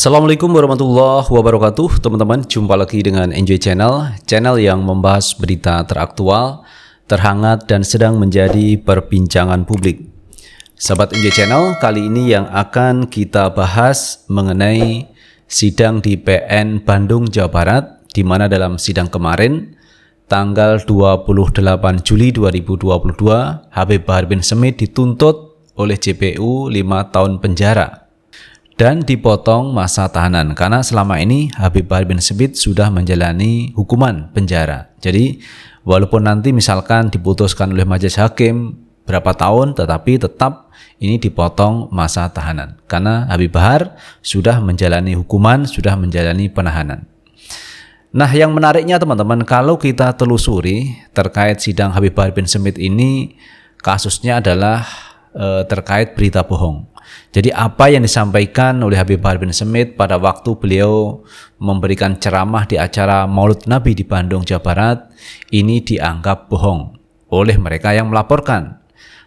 Assalamualaikum warahmatullahi wabarakatuh. Teman-teman, jumpa lagi dengan Enjoy Channel yang membahas berita teraktual, terhangat dan sedang menjadi perbincangan publik. Sahabat Enjoy Channel, kali ini yang akan kita bahas mengenai sidang di PN Bandung, Jawa Barat, di mana dalam sidang kemarin tanggal 28 Juli 2022, Habib Bahar bin Smit dituntut oleh JPU 5 tahun penjara dan dipotong masa tahanan karena selama ini Habib Bahar bin Smit sudah menjalani hukuman penjara. Jadi walaupun nanti misalkan diputuskan oleh majelis hakim berapa tahun, tetapi tetap ini dipotong masa tahanan karena Habib Bahar sudah menjalani hukuman, sudah menjalani penahanan. Nah, yang menariknya teman-teman, kalau kita telusuri terkait sidang Habib Bahar bin Smit ini, kasusnya adalah terkait berita bohong. Jadi apa yang disampaikan oleh Habib Bahar bin Smit pada waktu beliau memberikan ceramah di acara Maulid Nabi di Bandung, Jawa Barat, ini dianggap bohong oleh mereka yang melaporkan.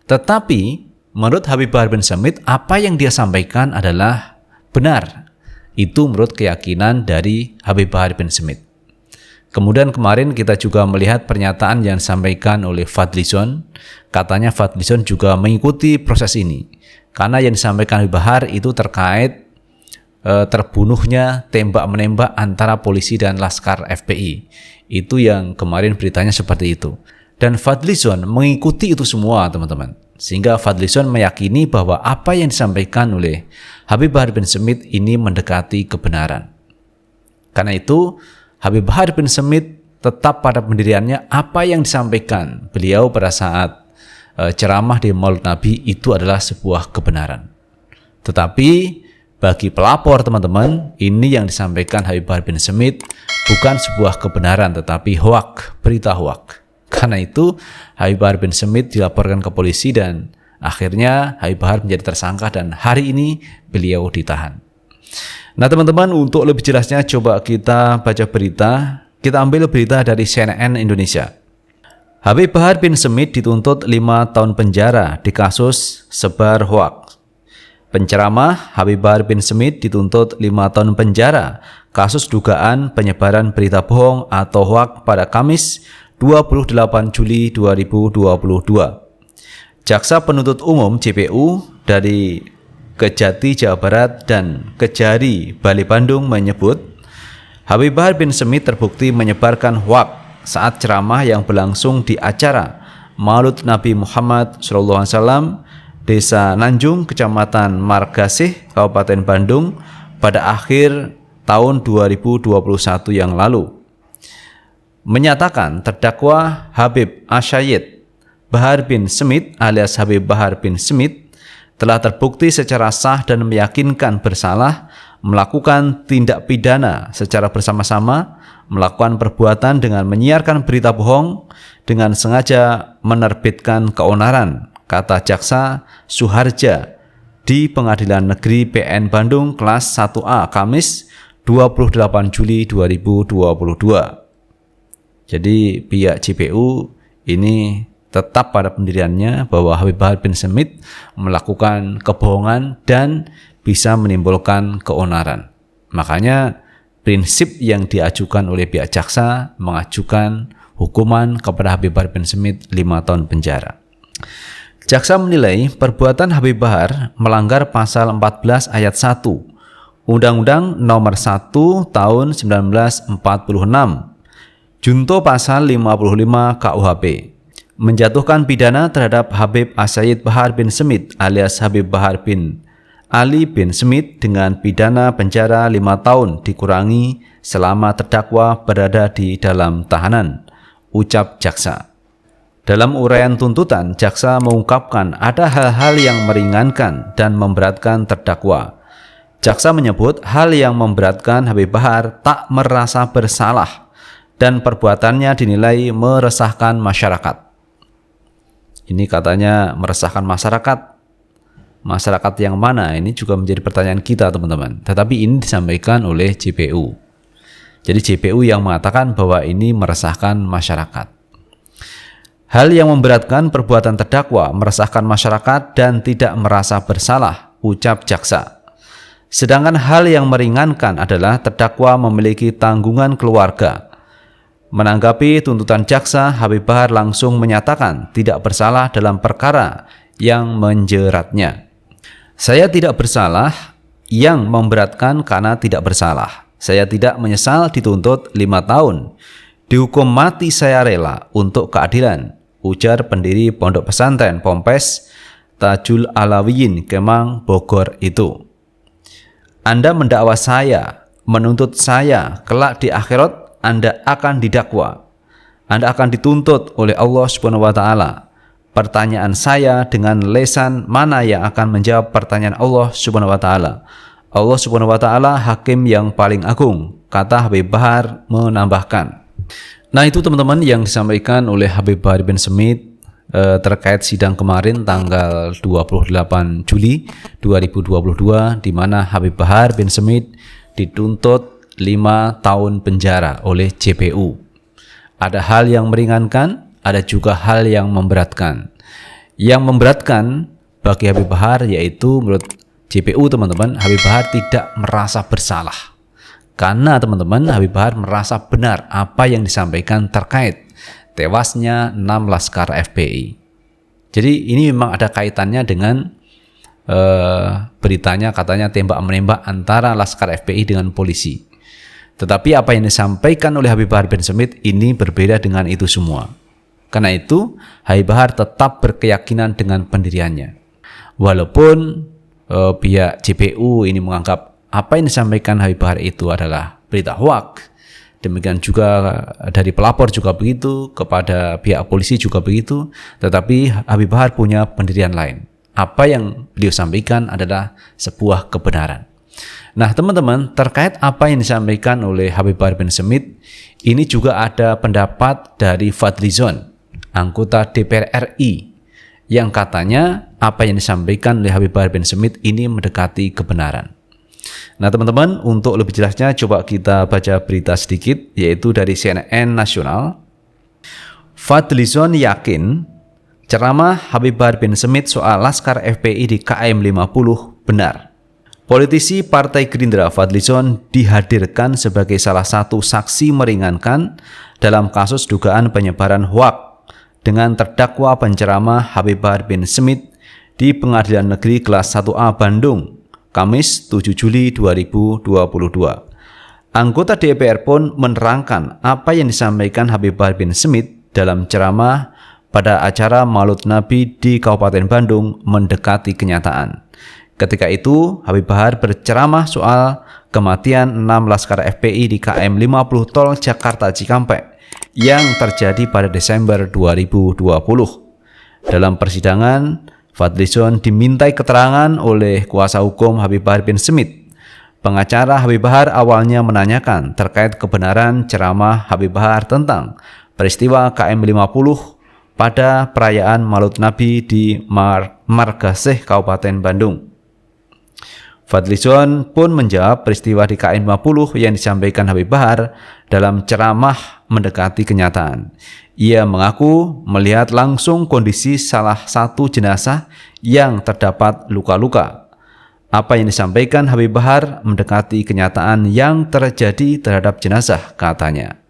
Tetapi menurut Habib Bahar bin Smit, apa yang dia sampaikan adalah benar. Itu menurut keyakinan dari Habib Bahar bin Smit. Kemudian kemarin kita juga melihat pernyataan yang disampaikan oleh Fadlizon. Katanya Fadlizon juga mengikuti proses ini. Karena yang disampaikan Habib Bahar itu terkait terbunuhnya tembak-menembak antara polisi dan laskar FPI. Itu yang kemarin beritanya seperti itu. Dan Fadlizon mengikuti itu semua, teman-teman. Sehingga Fadlizon meyakini bahwa apa yang disampaikan oleh Habib Bahar bin Smit ini mendekati kebenaran. Karena itu Habib Bahar bin Smit tetap pada pendiriannya, apa yang disampaikan beliau pada saat ceramah di Maulid Nabi itu adalah sebuah kebenaran. Tetapi bagi pelapor teman-teman, ini yang disampaikan Habib Bahar bin Smit bukan sebuah kebenaran tetapi hoak, berita hoak. Karena itu Habib Bahar bin Smit dilaporkan ke polisi dan akhirnya Habib Bahar menjadi tersangka dan hari ini beliau ditahan. Nah teman-teman, untuk lebih jelasnya coba kita baca berita. Kita ambil berita dari CNN Indonesia. Habib Bahar bin Smit dituntut 5 tahun penjara di kasus sebar hoaks. Penceramah Habib Bahar bin Smit dituntut 5 tahun penjara kasus dugaan penyebaran berita bohong atau hoaks pada Kamis 28 Juli 2022. Jaksa penuntut umum JPU dari Kejati Jawa Barat dan Kejari Bali Bandung menyebut Habib Bahar bin Smit terbukti menyebarkan hoaks saat ceramah yang berlangsung di acara Maulid Nabi Muhammad SAW Desa Nanjung, Kecamatan Margasih, Kabupaten Bandung pada akhir tahun 2021 yang lalu. Menyatakan terdakwa Habib Asyayid Bahar bin Smit alias Habib Bahar bin Smit telah terbukti secara sah dan meyakinkan bersalah melakukan tindak pidana secara bersama-sama, melakukan perbuatan dengan menyiarkan berita bohong dengan sengaja menerbitkan keonaran, kata Jaksa Suharja di Pengadilan Negeri PN Bandung kelas 1A Kamis 28 Juli 2022. Jadi pihak JPU ini tetap pada pendiriannya bahwa Habib Bahar bin Smit melakukan kebohongan dan bisa menimbulkan keonaran. Makanya prinsip yang diajukan oleh pihak jaksa mengajukan hukuman kepada Habib Bahar bin Smit 5 tahun penjara. Jaksa menilai perbuatan Habib Bahar melanggar pasal 14 ayat 1 Undang-Undang Nomor 1 Tahun 1946, Junto Pasal 55 KUHP, menjatuhkan pidana terhadap Habib Asyayid Bahar bin Smit alias Habib Bahar bin Ali bin Smit dengan pidana penjara 5 tahun dikurangi selama terdakwa berada di dalam tahanan, ucap jaksa. Dalam uraian tuntutan, jaksa mengungkapkan ada hal-hal yang meringankan dan memberatkan terdakwa. Jaksa menyebut hal yang memberatkan Habib Bahar tak merasa bersalah dan perbuatannya dinilai meresahkan masyarakat. Ini katanya meresahkan masyarakat. Masyarakat yang mana? Ini juga menjadi pertanyaan kita, teman-teman. Tetapi ini disampaikan oleh JPU. Jadi JPU yang mengatakan bahwa ini meresahkan masyarakat. Hal yang memberatkan perbuatan terdakwa meresahkan masyarakat dan tidak merasa bersalah, ucap jaksa. Sedangkan hal yang meringankan adalah terdakwa memiliki tanggungan keluarga. Menanggapi tuntutan jaksa, Habib Bahar langsung menyatakan tidak bersalah dalam perkara yang menjeratnya. Saya tidak bersalah yang memberatkan karena tidak bersalah. Saya tidak menyesal dituntut 5 tahun. Dihukum mati saya rela untuk keadilan, ujar pendiri Pondok Pesantren Pompes Tajul Alawiyin Kemang Bogor itu. Anda mendakwa saya, menuntut saya, kelak di akhirat Anda akan didakwa. Anda akan dituntut oleh Allah Subhanahu wa taala. Pertanyaan saya dengan lesan mana yang akan menjawab pertanyaan Allah Subhanahu wa taala? Allah Subhanahu wa taala hakim yang paling agung, kata Habib Bahar menambahkan. Nah, itu teman-teman yang disampaikan oleh Habib Bahar bin Smith terkait sidang kemarin tanggal 28 Juli 2022 di mana Habib Bahar bin Smith dituntut 5 tahun penjara oleh JPU. Ada hal yang meringankan, ada juga hal yang memberatkan. Yang memberatkan bagi Habib Bahar yaitu menurut JPU teman-teman, Habib Bahar tidak merasa bersalah. Karena teman-teman, Habib Bahar merasa benar apa yang disampaikan terkait tewasnya 6 laskar FPI. Jadi ini memang ada kaitannya dengan beritanya katanya tembak-menembak antara laskar FPI dengan polisi. Tetapi apa yang disampaikan oleh Habib Bahar bin Smith ini berbeda dengan itu semua. Karena itu Habib Bahar tetap berkeyakinan dengan pendiriannya. Walaupun pihak JPU ini menganggap apa yang disampaikan Habib Bahar itu adalah berita hoaks. Demikian juga dari pelapor juga begitu, kepada pihak polisi juga begitu. Tetapi Habib Bahar punya pendirian lain. Apa yang beliau sampaikan adalah sebuah kebenaran. Nah teman-teman, terkait apa yang disampaikan oleh Habib Bahar bin Smith, ini juga ada pendapat dari Fadlizon, anggota DPR RI, yang katanya apa yang disampaikan oleh Habib Bahar bin Smith ini mendekati kebenaran. Nah teman-teman, untuk lebih jelasnya coba kita baca berita sedikit, yaitu dari CNN Nasional. Fadlizon yakin ceramah Habib Bahar bin Smith soal laskar FPI di KM 50 benar. Politisi Partai Gerindra Fadlizon dihadirkan sebagai salah satu saksi meringankan dalam kasus dugaan penyebaran hoaks dengan terdakwa penceramah Habib Bahar bin Smith di Pengadilan Negeri Kelas 1A Bandung, Kamis 7 Juli 2022. Anggota DPR pun menerangkan apa yang disampaikan Habib Bahar bin Smith dalam ceramah pada acara Maulid Nabi di Kabupaten Bandung mendekati kenyataan. Ketika itu, Habib Bahar berceramah soal kematian 6 laskar FPI di KM 50 Tol Jakarta Cikampek yang terjadi pada Desember 2020. Dalam persidangan, Fadlizon dimintai keterangan oleh kuasa hukum Habib Bahar bin Smith. Pengacara Habib Bahar awalnya menanyakan terkait kebenaran ceramah Habib Bahar tentang peristiwa KM 50 pada perayaan Maulid Nabi di Margaseh, Kabupaten Bandung. Fadlizon pun menjawab peristiwa di KM 50 yang disampaikan Habib Bahar dalam ceramah mendekati kenyataan. Ia mengaku melihat langsung kondisi salah satu jenazah yang terdapat luka-luka. Apa yang disampaikan Habib Bahar mendekati kenyataan yang terjadi terhadap jenazah, katanya.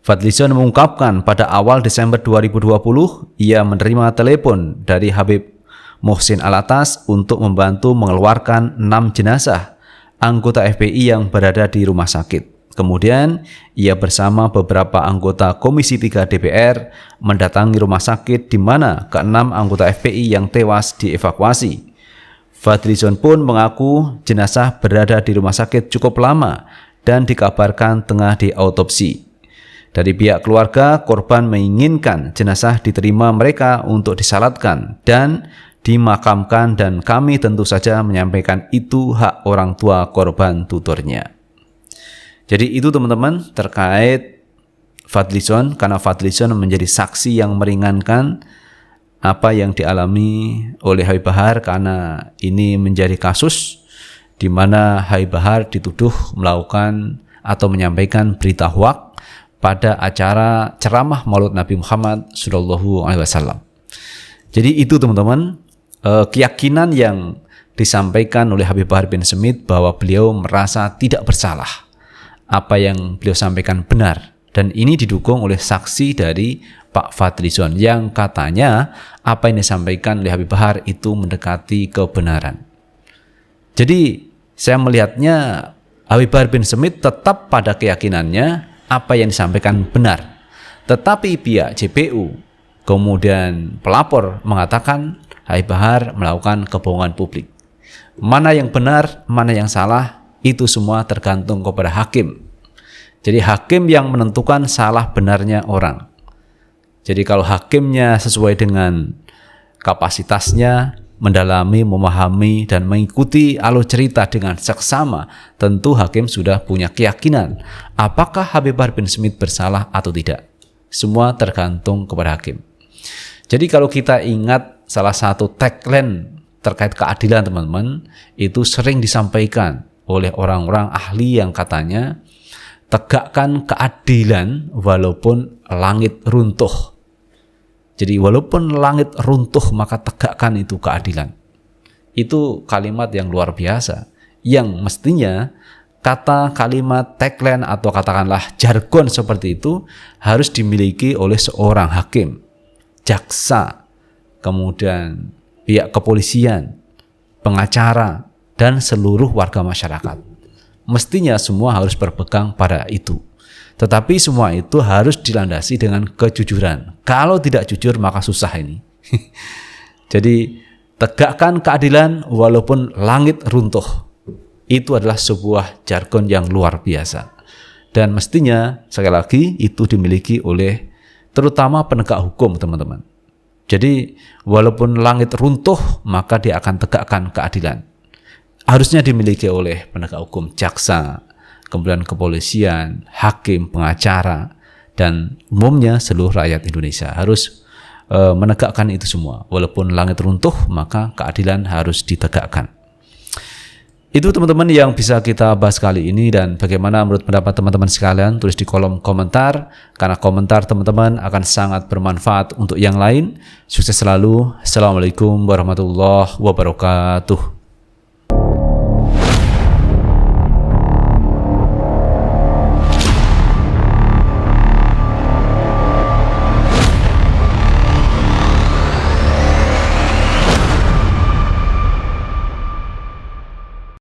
Fadlizon mengungkapkan pada awal Desember 2020, ia menerima telepon dari Habib Muhsin Alatas untuk membantu mengeluarkan 6 jenazah anggota FPI yang berada di rumah sakit. Kemudian, ia bersama beberapa anggota Komisi 3 DPR mendatangi rumah sakit di mana ke-6 anggota FPI yang tewas dievakuasi. Fadlizon pun mengaku jenazah berada di rumah sakit cukup lama dan dikabarkan tengah diautopsi. Dari pihak keluarga, korban menginginkan jenazah diterima mereka untuk disalatkan dan dimakamkan, dan kami tentu saja menyampaikan itu hak orang tua korban, tuturnya. Jadi itu teman-teman terkait Fadlizon, karena Fadlizon menjadi saksi yang meringankan apa yang dialami oleh Habib Bahar, karena ini menjadi kasus di mana Habib Bahar dituduh melakukan atau menyampaikan berita hoaks pada acara ceramah Maulid Nabi Muhammad SAW. Jadi itu teman-teman keyakinan yang disampaikan oleh Habib Bahar bin Smith bahwa beliau merasa tidak bersalah. Apa yang beliau sampaikan benar. Dan ini didukung oleh saksi dari Pak Fadlizon yang katanya apa yang disampaikan oleh Habib Bahar itu mendekati kebenaran. Jadi saya melihatnya Habib Bahar bin Smith tetap pada keyakinannya apa yang disampaikan benar. Tetapi pihak JPU kemudian pelapor mengatakan Habib Bahar melakukan kebohongan publik. Mana yang benar, mana yang salah, itu semua tergantung kepada hakim. Jadi hakim yang menentukan salah benarnya orang. Jadi kalau hakimnya sesuai dengan kapasitasnya, mendalami, memahami, dan mengikuti alur cerita dengan seksama, tentu hakim sudah punya keyakinan apakah Habib Bahar bin Smith bersalah atau tidak. Semua tergantung kepada hakim. Jadi kalau kita ingat salah satu tagline terkait keadilan teman-teman, itu sering disampaikan oleh orang-orang ahli yang katanya tegakkan keadilan walaupun langit runtuh. Jadi walaupun langit runtuh maka tegakkan itu keadilan. Itu kalimat yang luar biasa, yang mestinya kata kalimat tagline atau katakanlah jargon seperti itu harus dimiliki oleh seorang hakim, jaksa, kemudian pihak kepolisian, pengacara, dan seluruh warga masyarakat. Mestinya semua harus berpegang pada itu. Tetapi semua itu harus dilandasi dengan kejujuran. Kalau tidak jujur maka susah ini. Jadi tegakkan keadilan walaupun langit runtuh. Itu adalah sebuah jargon yang luar biasa. Dan mestinya sekali lagi itu dimiliki oleh terutama penegak hukum teman-teman. Jadi walaupun langit runtuh maka dia akan tegakkan keadilan. Harusnya dimiliki oleh penegak hukum, jaksa, kemudian kepolisian, hakim, pengacara, dan umumnya seluruh rakyat Indonesia harus menegakkan itu semua. Walaupun langit runtuh, maka keadilan harus ditegakkan. Itu teman-teman yang bisa kita bahas kali ini, dan bagaimana menurut pendapat teman-teman sekalian, tulis di kolom komentar, karena komentar teman-teman akan sangat bermanfaat untuk yang lain. Sukses selalu. Assalamualaikum warahmatullahi wabarakatuh.